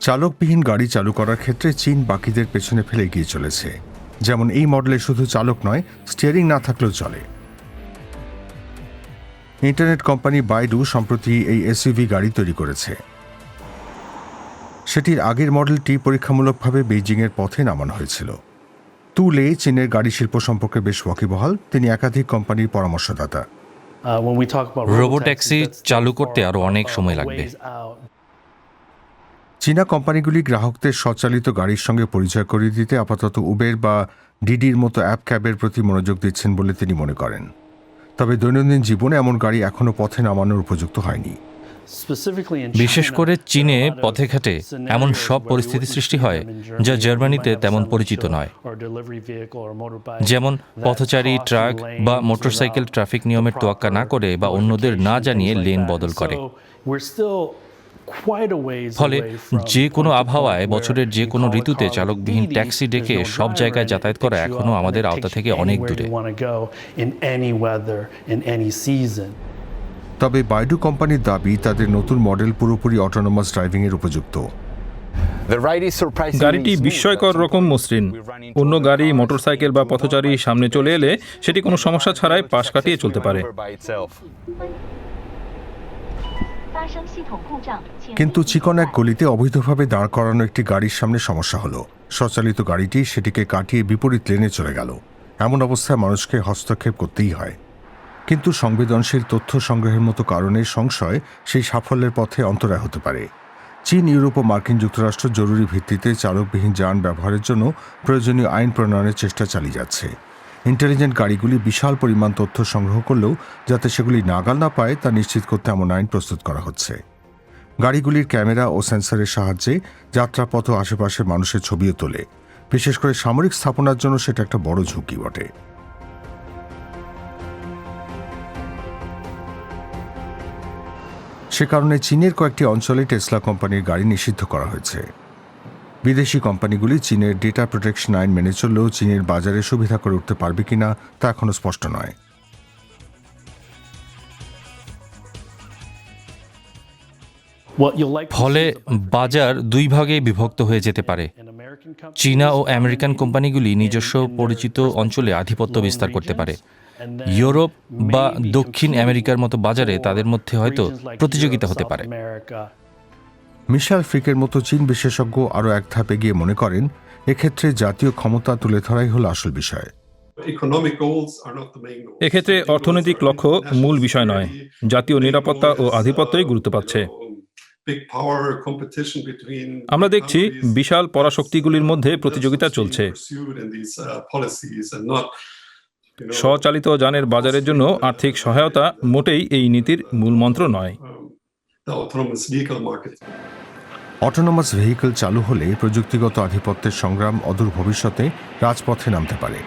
চালকবিহীন গাড়ি চালু করার ক্ষেত্রে চীন বাকিদের পেছনে ফেলে এগিয়ে চলেছে। যেমন এই মডেলে শুধু চালক নয়, স্টিয়ারিং না থাকলেও চলে। ইন্টারনেট কোম্পানি বাইডু সম্প্রতি এই এসইউভি গাড়ি তৈরি করেছে। সেটির আগের মডেলটি পরীক্ষামূলকভাবে বেইজিংয়ের পথে নামানো হয়েছিল। তুলে চীনের গাড়ি শিল্প সম্পর্কে বেশ ওয়াকিবহাল। তিনি একাধিক কোম্পানির পরামর্শদাতা। রোবোট্যাক্সি চালু করতে আরও অনেক সময় লাগবে। চীনা কোম্পানিগুলি গ্রাহকদের স্বচালিত গাড়ির সঙ্গে পরিচয় করিয়ে দিতে আপাতত উবের বা ডিডির মতো অ্যাপ ক্যাবের প্রতি মনোযোগ দিচ্ছেন বলে তিনি মনে করেন। তবে দৈনন্দিন জীবনে এমন গাড়ি এখনও পথে নামানোর উপযুক্ত হয়নি। বিশেষ করে চীনে পথে ঘাটে এমন সব পরিস্থিতি সৃষ্টি হয় যা জার্মানিতে তেমন পরিচিত নয়। যেমন পথচারী ট্রাক বা মোটরসাইকেল ট্রাফিক নিয়মের তোয়াক্কা না করে বা অন্যদের না জানিয়ে লেন বদল করে। ফলে যে কোনো আবহাওয়ায় বছরের যে কোনো ঋতুতে চালকবিহীন ট্যাক্সি ডেকে সব জায়গায় যাতায়াত করা এখনও আমাদের আওতা থেকে অনেক দূরে। তবে বাইডু কোম্পানির দাবি তাদের নতুন মডেল পুরোপুরি অটোনোমাস ড্রাইভিংয়ের উপযুক্ত। গাড়িটি বিস্ময়কর রকম মসৃণ। অন্য গাড়ি, মোটরসাইকেল বা পথচারী সামনে চলে এলে সেটি কোনো সমস্যা ছাড়াই পাশ কাটিয়ে চলতে পারে। কিন্তু চিকন এক গলিতে অবৈধভাবে দাঁড় করানো একটি গাড়ির সামনে সমস্যা হলো। স্বচালিত গাড়িটি সেটিকে কাটিয়ে বিপরীত লেনে চলে গেল। এমন অবস্থায় মানুষকে হস্তক্ষেপ করতেই হয়। কিন্তু সংবেদনশীল তথ্য সংগ্রহের মতো কারণে সংশয় সেই সাফল্যের পথে অন্তরায় হতে পারে। চীন, ইউরোপ ও মার্কিন যুক্তরাষ্ট্র জরুরি ভিত্তিতে চালকবিহীন যান ব্যবহারের জন্য প্রয়োজনীয় আইন প্রণয়নের চেষ্টা চালিয়ে যাচ্ছে। ইন্টেলিজেন্ট গাড়িগুলি বিশাল পরিমাণ তথ্য সংগ্রহ করলেও যাতে সেগুলি নাগাল না পায় তা নিশ্চিত করতে এমন আইন প্রস্তুত করা হচ্ছে। গাড়িগুলির ক্যামেরা ও সেন্সরের সাহায্যে যাত্রাপথ ও আশেপাশে মানুষের ছবিও তোলে। বিশেষ করে সামরিক স্থাপনার জন্য সেটা একটা বড় ঝুঁকি বটে। সে কারণে চীনের কয়েকটি অঞ্চলে টেসলা কোম্পানির গাড়ি নিষিদ্ধ করা হয়েছে। বিদেশি কোম্পানিগুলি চীনের ডেটা প্রোটেকশন আইন মেনে চললেও চীনের বাজারে সুবিধা করে উঠতে পারবে কিনা তা এখনো স্পষ্ট নয়। ফলে বাজার দুই ভাগে বিভক্ত হয়ে যেতে পারে। চীনা ও আমেরিকান কোম্পানিগুলি নিজস্ব পরিচিত অঞ্চলে আধিপত্য বিস্তার করতে পারে। ইউরোপ বা দক্ষিণ আমেরিকার মতো বাজারে তাদের মধ্যে হয়তো প্রতিযোগিতা হতে পারে। মিশেল ফ্রিকের মতো চীন বিশেষজ্ঞ আরও এক ধাপ এগিয়ে মনে করেন, এক্ষেত্রে জাতীয় ক্ষমতা তুলে ধরাই হল আসল বিষয়। এক্ষেত্রে অর্থনৈতিক লক্ষ্য মূল বিষয় নয়, জাতীয় নিরাপত্তা ও আধিপত্যই গুরুত্ব পাচ্ছে। আমরা দেখছি বিশাল পরাশক্তিগুলির মধ্যে প্রতিযোগিতা চলছে। স্বচালিত যানের বাজারের জন্য আর্থিক সহায়তা মোটেই এই নীতির মূল মন্ত্র নয়। অটোনোমাস ভেহিকল চালু হলে প্রযুক্তিগত আধিপত্যের সংগ্রাম অদূর ভবিষ্যতে রাজপথে নামতে পারে।